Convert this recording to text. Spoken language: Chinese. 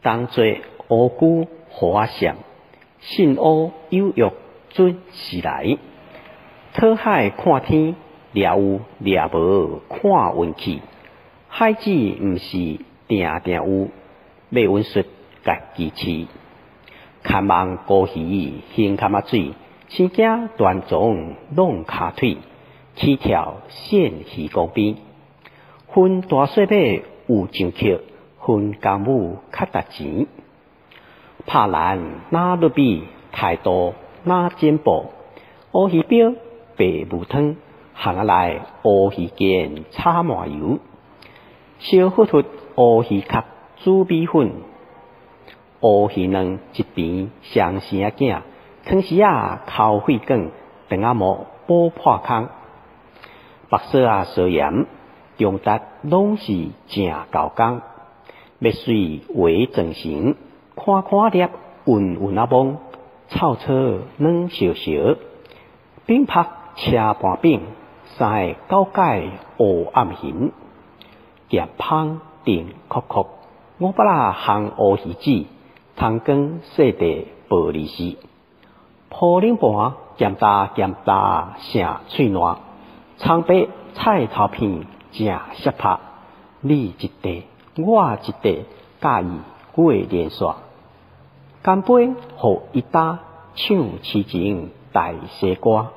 当作乌龟互我闪，信乌有约准时来。讨海看天，掠有掠无看运气。海子毋是定定有，要运术家己饲。看望高鱼行坎仔水，生惊断肠弄骹腿，起跳现鱼缸边。分大细马有上曲，分公母较值钱。拍篮哪落比，态度哪进步。乌鱼标白母汤，行下来乌鱼肩炒麻油。小糊涂乌鱼壳煮米粉，乌鱼卵一边双生仔囝，汤时啊口血管，肠仔膜补破空。白色啊烧盐，中达拢是正高工。要水为正成，看看粒韵韵啊蒙，臭草软烧烧，饼拍车盘饼，三个高解乌暗形。咸芳定酷酷，五百啦行乌鱼子，汤羹细地薄利是。破冷盘咸搭咸搭成脆烂，葱白菜头片正适拍。你一地，我一地，介意过连线。干杯互一打，唱痴情大西瓜。